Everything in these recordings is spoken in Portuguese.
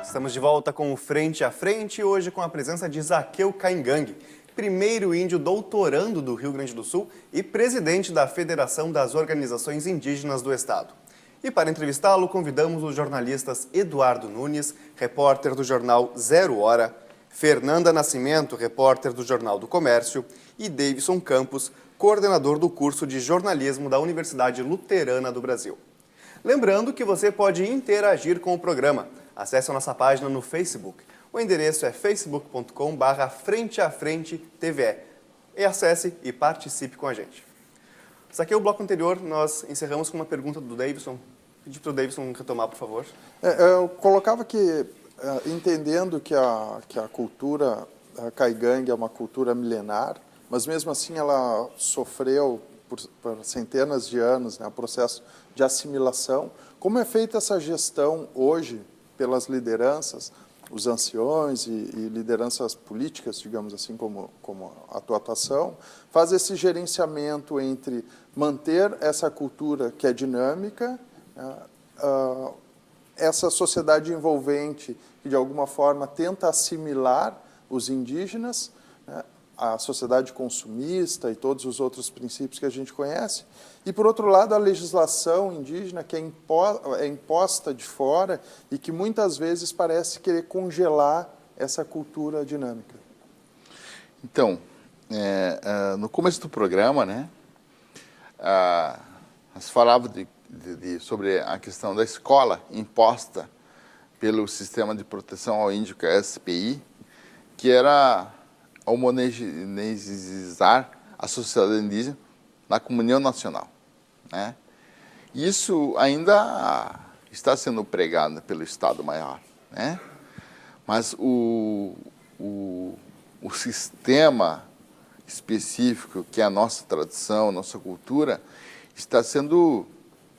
Estamos de volta com o Frente a Frente, hoje com a presença de Zaqueu Caingangue, primeiro índio doutorando do Rio Grande do Sul e presidente da Federação das Organizações Indígenas do Estado. E para entrevistá-lo, convidamos os jornalistas Eduardo Nunes, repórter do jornal Zero Hora, Fernanda Nascimento, repórter do Jornal do Comércio, e Davidson Campos, coordenador do curso de jornalismo da Universidade Luterana do Brasil. Lembrando que você pode interagir com o programa. Acesse a nossa página no Facebook. O endereço é facebook.com/frenteafrentetve. E acesse e participe com a gente. Aqui o bloco anterior, nós encerramos com uma pergunta do Davidson. Pedi para o Davidson retomar, por favor. Eu colocava que, entendendo que a cultura caigangue é uma cultura milenar, mas mesmo assim ela sofreu por centenas de anos, né, o processo de assimilação. Como é feita essa gestão hoje pelas lideranças, os anciões e lideranças políticas, digamos assim, como a tua atuação, faz esse gerenciamento entre manter essa cultura que é dinâmica, essa sociedade envolvente que, de alguma forma, tenta assimilar os indígenas, né, a sociedade consumista e todos os outros princípios que a gente conhece, e, por outro lado, a legislação indígena que é imposta de fora e que muitas vezes parece querer congelar essa cultura dinâmica. Então, no começo do programa, né, nós falávamos sobre a questão da escola imposta pelo Sistema de Proteção ao Índio, que é a SPI, que era homogeneizar a sociedade indígena na comunhão nacional, né? Isso ainda está sendo pregado pelo Estado Maior, né? Mas o sistema específico, que é a nossa tradição, nossa cultura, está sendo,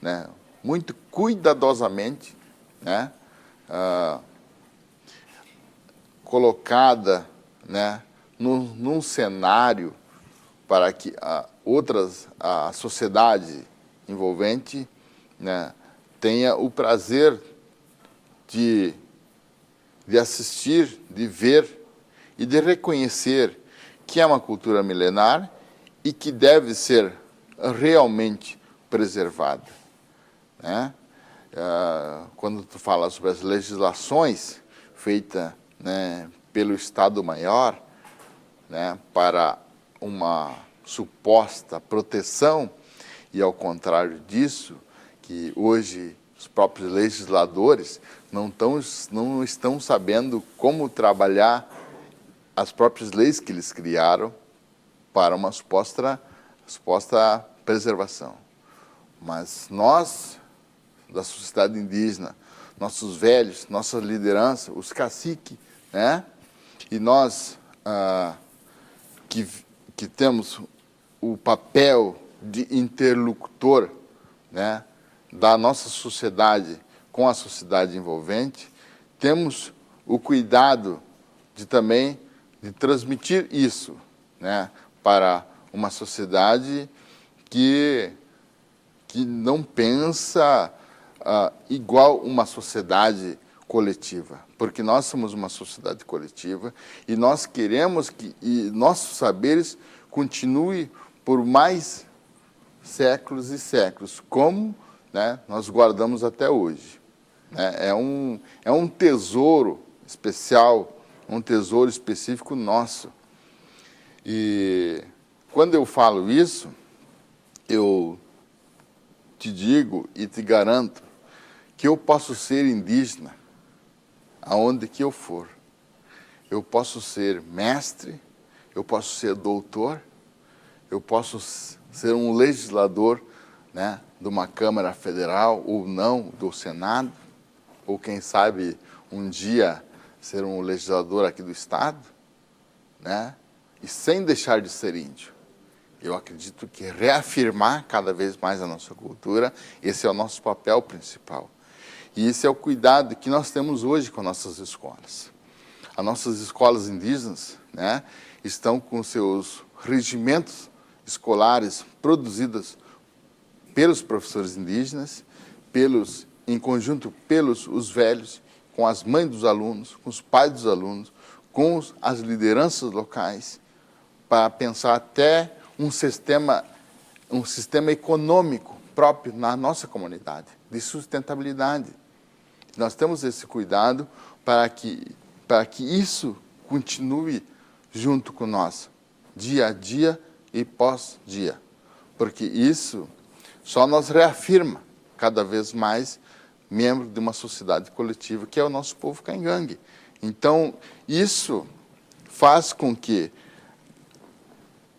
né, muito cuidadosamente, né, colocada, né, num cenário para que a sociedade envolvente, né, tenha o prazer de assistir, de ver e de reconhecer que é uma cultura milenar e que deve ser realmente preservada, né? Quando tu fala sobre as legislações feitas, né, pelo Estado Maior, né, para uma suposta proteção, e ao contrário disso, que hoje os próprios legisladores não estão sabendo como trabalhar as próprias leis que eles criaram para uma suposta preservação. Mas nós, da sociedade indígena, nossos velhos, nossa liderança, os caciques, né, e nós que temos o papel de interlocutor, né, da nossa sociedade com a sociedade envolvente, temos o cuidado de também de transmitir isso, né, para uma sociedade que não pensa igual uma sociedade coletiva, porque nós somos uma sociedade coletiva e nós queremos que nossos saberes continuem por mais séculos e séculos, como, né, nós guardamos até hoje, né? É um tesouro especial, um tesouro específico nosso. E quando eu falo isso, eu te digo e te garanto que eu posso ser indígena aonde que eu for. Eu posso ser mestre, eu posso ser doutor, eu posso ser um legislador, né, de uma Câmara Federal ou não, do Senado, ou quem sabe um dia ser um legislador aqui do Estado, né, e sem deixar de ser índio. Eu acredito que reafirmar cada vez mais a nossa cultura, esse é o nosso papel principal. E esse é o cuidado que nós temos hoje com nossas escolas. As nossas escolas indígenas, né, estão com seus regimentos escolares produzidos pelos professores indígenas, em conjunto pelos os velhos com as mães dos alunos, com os pais dos alunos, com as lideranças locais, para pensar até um sistema econômico próprio na nossa comunidade, de sustentabilidade. Nós temos esse cuidado para que isso continue junto com nós, dia a dia e pós-dia, porque isso só nos reafirma cada vez mais membro de uma sociedade coletiva, que é o nosso povo caingangue. Então, isso faz com que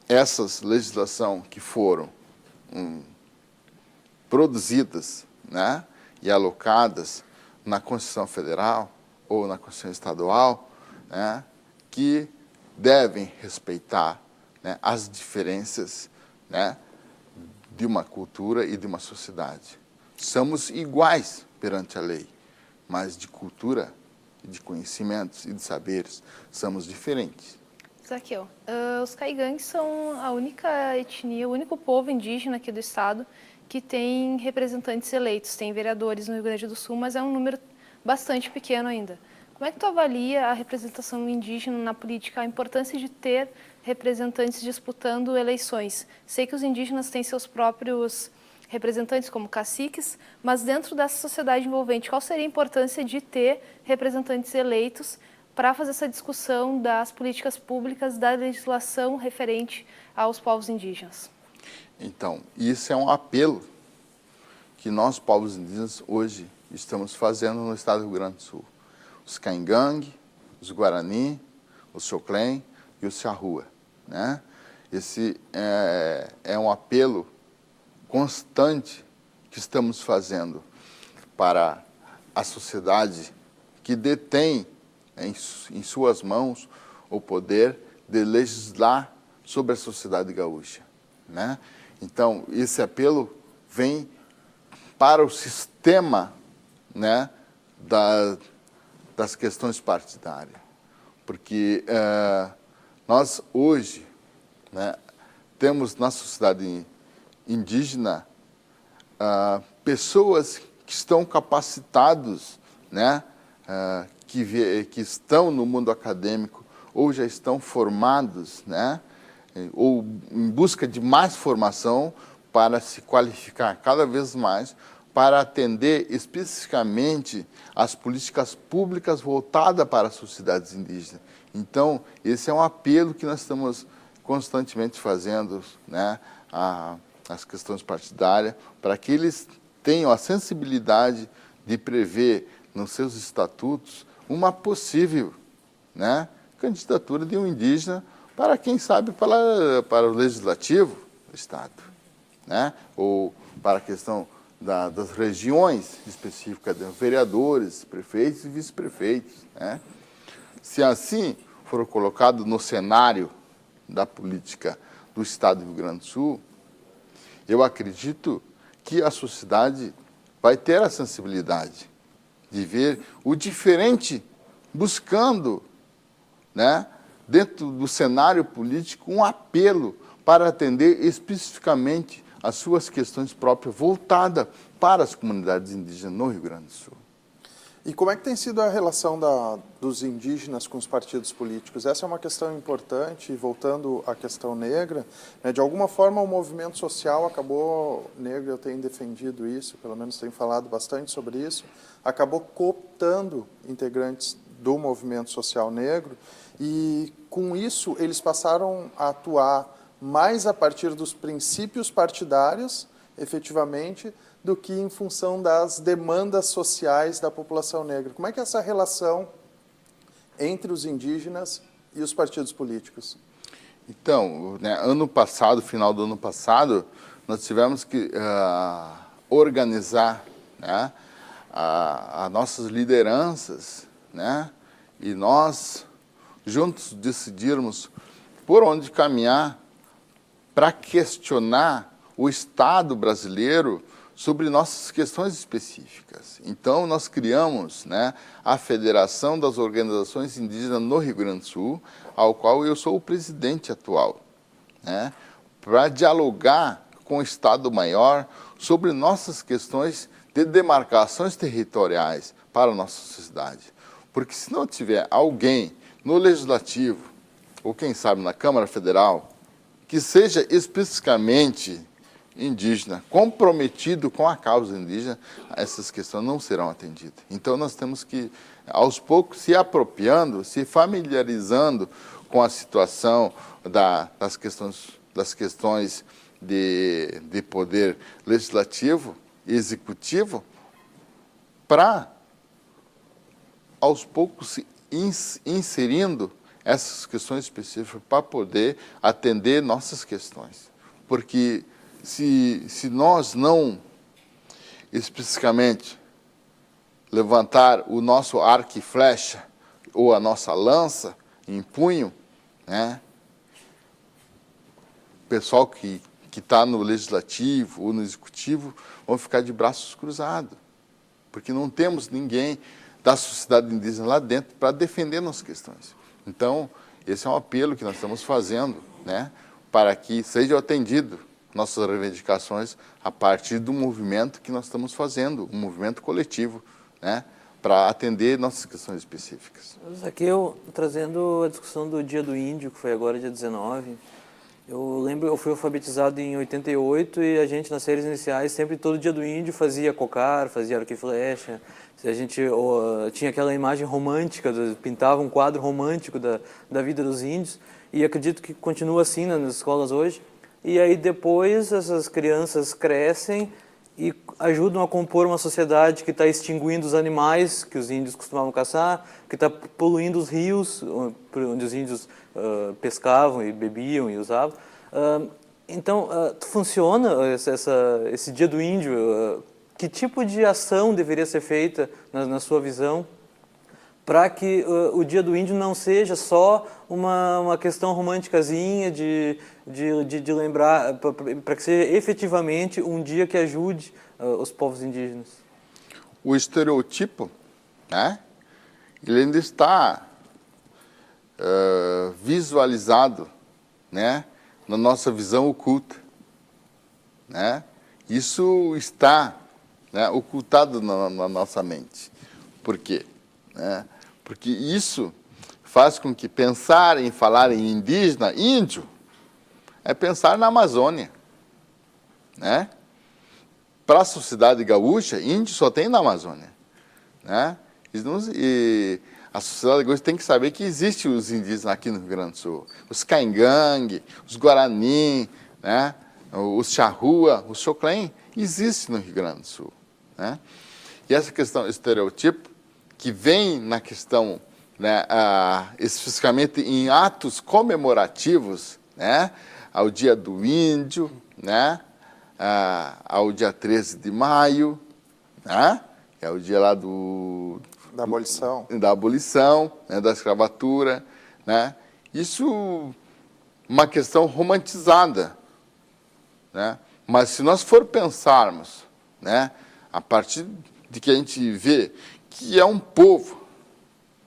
essas legislações que foram produzidas, né, e alocadas na Constituição Federal ou na Constituição Estadual, né, que devem respeitar, né, as diferenças, né, de uma cultura e de uma sociedade. Somos iguais perante a lei, mas de cultura, de conhecimentos e de saberes somos diferentes. Zaqueu, os caigangues são a única etnia, o único povo indígena aqui do estado que tem representantes eleitos, tem vereadores no Rio Grande do Sul, mas é um número bastante pequeno ainda. Como é que tu avalia a representação indígena na política, a importância de ter representantes disputando eleições? Sei que os indígenas têm seus próprios representantes como caciques, mas dentro dessa sociedade envolvente, qual seria a importância de ter representantes eleitos para fazer essa discussão das políticas públicas, da legislação referente aos povos indígenas? Então, isso é um apelo que nós, povos indígenas, hoje estamos fazendo no estado do Rio Grande do Sul. Os caingangue, os guarani, os xoclém e os charrua, né? Esse é um apelo constante que estamos fazendo para a sociedade que detém em suas mãos o poder de legislar sobre a sociedade gaúcha, né? Então, esse apelo vem para o sistema, né, das questões partidárias, porque nós hoje, né, temos na sociedade indígena pessoas que estão capacitados, né, que estão no mundo acadêmico ou já estão formados, né, ou em busca de mais formação para se qualificar cada vez mais para atender especificamente as políticas públicas voltadas para as sociedades indígenas. Então, esse é um apelo que nós estamos constantemente fazendo, né, às questões partidárias, para que eles tenham a sensibilidade de prever nos seus estatutos uma possível, né, candidatura de um indígena para, quem sabe, para o legislativo do Estado, né, ou para a questão das regiões específicas, de vereadores, prefeitos e vice-prefeitos, né? Se assim for colocado no cenário da política do Estado do Rio Grande do Sul, eu acredito que a sociedade vai ter a sensibilidade de ver o diferente buscando, né, dentro do cenário político, um apelo para atender especificamente as suas questões próprias, voltadas para as comunidades indígenas no Rio Grande do Sul. E como é que tem sido a relação dos indígenas com os partidos políticos? Essa é uma questão importante, voltando à questão negra, né, de alguma forma o movimento social acabou, negro, eu tenho defendido isso, pelo menos tenho falado bastante sobre isso, acabou cooptando integrantes do movimento social negro e com isso eles passaram a atuar mais a partir dos princípios partidários, efetivamente, do que em função das demandas sociais da população negra. Como é que é essa relação entre os indígenas e os partidos políticos? Então, né, ano passado, final do ano passado, nós tivemos que organizar, né, as nossas lideranças, né, e nós juntos decidirmos por onde caminhar para questionar o Estado brasileiro sobre nossas questões específicas. Então, nós criamos, né, a Federação das Organizações Indígenas no Rio Grande do Sul, ao qual eu sou o presidente atual, né, para dialogar com o Estado Maior sobre nossas questões de demarcações territoriais, para a nossa sociedade. Porque se não tiver alguém no Legislativo, ou quem sabe na Câmara Federal, que seja especificamente indígena, comprometido com a causa indígena, essas questões não serão atendidas. Então nós temos que, aos poucos, se apropriando, se familiarizando com a situação das questões de poder legislativo e executivo, para, aos poucos, se inserindo essas questões específicas para poder atender nossas questões. Porque se nós não, especificamente, levantar o nosso arco e flecha ou a nossa lança em punho, né, o pessoal que está no legislativo ou no executivo vão ficar de braços cruzados, porque não temos ninguém da sociedade indígena lá dentro para defender nossas questões. Então, esse é um apelo que nós estamos fazendo, né, para que sejam atendidas nossas reivindicações a partir do movimento que nós estamos fazendo, um movimento coletivo, né, para atender nossas questões específicas. Zaqueu, trazendo a discussão do Dia do Índio, que foi agora dia 19, eu lembro, eu fui alfabetizado em 88 e a gente, nas séries iniciais, sempre todo Dia do Índio fazia cocar, fazia arco e flecha. A gente tinha aquela imagem romântica, pintava um quadro romântico da vida dos índios, e acredito que continua assim nas escolas hoje. E aí depois essas crianças crescem e ajudam a compor uma sociedade que está extinguindo os animais que os índios costumavam caçar, que está poluindo os rios onde os índios pescavam e bebiam e usavam. Então, funciona esse Dia do Índio? Que tipo de ação deveria ser feita, na sua visão, para que o Dia do Índio não seja só uma questão românticazinha de lembrar, para que seja efetivamente um dia que ajude os povos indígenas? O estereotipo, né, ele ainda está visualizado, né, na nossa visão oculta, né? Isso está, né, ocultado na nossa mente. Por quê? Né? Porque isso faz com que pensar em falar em indígena, índio, é pensar na Amazônia, né? Para a sociedade gaúcha, índio só tem na Amazônia, né? E a sociedade gaúcha tem que saber que existem os indígenas aqui no Rio Grande do Sul. Os Caingangue, os Guarani, né? Os Charrua, os Xoclém, existem no Rio Grande do Sul, né? E essa questão estereotipo, que vem na questão, né, especificamente em atos comemorativos, né, ao Dia do Índio, né, ao dia 13 de maio, né, que é o dia lá Da abolição. Da abolição, né, da escravatura, né, isso uma questão romantizada, né, mas se nós for pensarmos, né, a partir de que a gente vê que é um povo,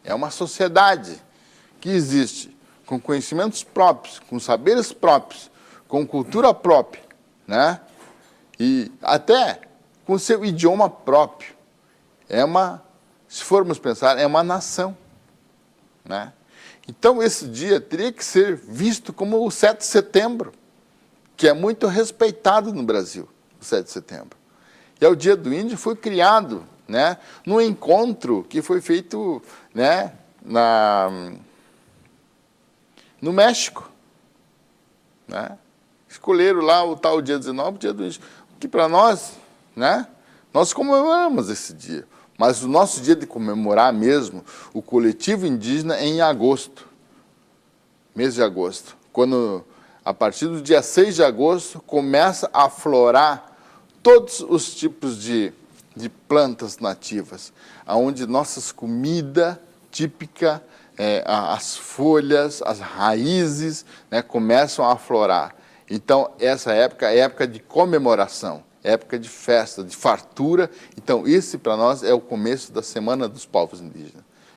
é uma sociedade que existe com conhecimentos próprios, com saberes próprios, com cultura própria, né? E até com seu idioma próprio. Se formos pensar, é uma nação, né? Então esse dia teria que ser visto como o 7 de setembro, que é muito respeitado no Brasil, o 7 de setembro. E o Dia do Índio foi criado, né, num encontro que foi feito, né, no México, né? Escolheram lá o tal dia 19, o Dia do Índio, que para nós, né, nós comemoramos esse dia, mas o nosso dia de comemorar mesmo, o coletivo indígena, é em agosto, mês de agosto, quando, a partir do dia 6 de agosto, começa a aflorar todos os tipos de plantas nativas, onde nossas comidas típicas, as folhas, as raízes, né, começam a aflorar. Então, essa época é época de comemoração, época de festa, de fartura. Então, esse para nós é o começo da Semana dos Povos Indígenas.